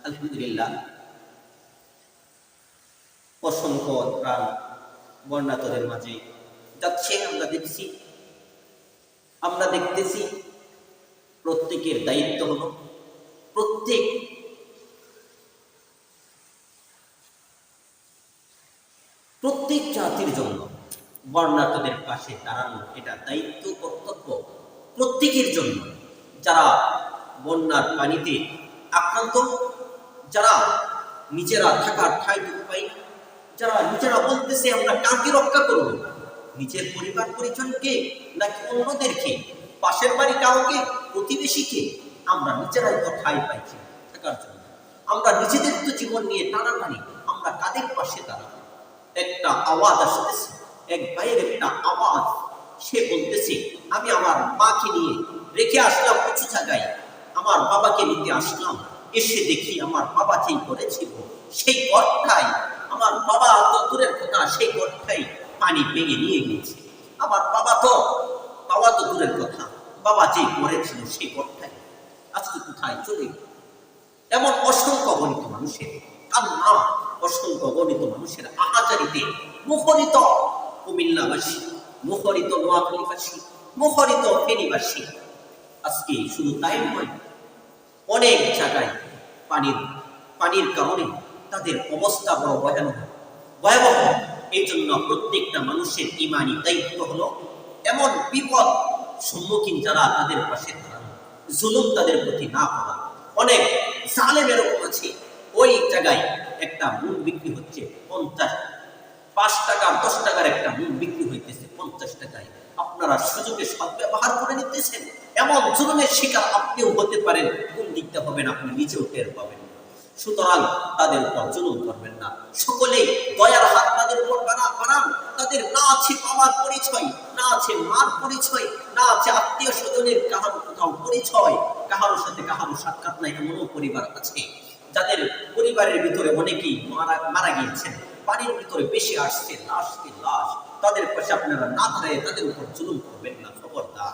আলহামদুলিল্লাহ, অসংখ্য প্রাণ বন্যাতদের মাঝে যাচ্ছে আমরা দেখতেছি। প্রত্যেকের দায়িত্ব হলো প্রত্যেক জাতির জন্য বন্যাতদের পাশে দাঁড়ানো। এটা দায়িত্ব, কর্তব্য প্রত্যেকের জন্য। যারা বন্যার পানিতে আক্রান্ত, যারা নিজেরা থাকার ঠাঁইটুকু পাই, যারা নিজেরা বলতেছে আমরা কাকে রক্ষা করব, নিজের পরিবার পরিজনকে নাকি অন্যদেরকে, পাশের বাড়ি কাউকে, প্রতিবেশীকে? আমরা নিজেরাই তো ঠাঁই পাইছি থাকার জন্য। আমরা নিজেদের তো জীবন নিয়ে টানাটানি, আমরা কাদের পাশে দাঁড়াবো? একটা আওয়াজ আসতেছে, এক ভাইয়ের একটা আওয়াজ, সে বলতেছে আমি আমার মাকে নিয়ে রেখে আসলাম কিছু জায়গায়, আমার বাবাকে নিতে আসলাম, এসে দেখি আমার বাবা যেই করেছিল সেই ঘরটাই, আমার বাবা তো দূরের কথা, সেই ঘরটাই পানি ভেঙে নিয়ে গিয়েছে। আমার বাবা তো দূরের কথা, বাবা যেই করেছিল সেই ঘরটাই আজকে কোথায় চলে গেল। এমন অসংখ্য গণিত মানুষের কান্না, অসংখ্য গণিত মানুষের আহাজারিতে মুখরিত কুমিল্লাবাসী, মুখরিত নোয়াখালীবাসী, মুখরিত ফেনীবাসী। আজকে শুধু তাই নয়, অনেক জায়গায় পানির কারণে তাদের অবস্থা বড় ভয়াবহ। এই জন্য প্রত্যেকটা মানুষের ইমানি দায়িত্ব হলো এমন বিপদ সম্মুখীন যারা তাদের পাশে দাঁড়ানো, জুলুম তাদের প্রতি না করা। অনেক জালেম এরকম আছে, ওই জায়গায় একটা মুন বিক্রি হচ্ছে 50, 5 টাকা 10 টাকার একটা মুন বিক্রি হইতেছে 50 টাকায়। আপনারা সুযোগে সদ্ব্যবহার করে নিতেছেন। এমন জুলুমের শিকার আপনিও হতে পারেন, কোন দিকটা হবেন আপনি নিজেও টের পাবেন। সুতরাং তাদের উপর জুলুম করবেন না। সকলেই দয়ার হাত তাদের উপর বাড়ান। তাদের না আছে বাবার পরিচয়, না আছে মার পরিচয়, না আছে আত্মীয় স্বজনের কাহারো কোথাও পরিচয়, কাহারোর সাথে কাহারো সাক্ষাৎ নাই, এমনও পরিবার আছে যাদের পরিবারের ভিতরে অনেকেই মারা গিয়েছেন, পানির ভিতরে বেশি আসছে লাশ। তাদের পাশে আপনারা না দাঁড়িয়ে তাদের উপর জুলুম করবেন না, খবরদার।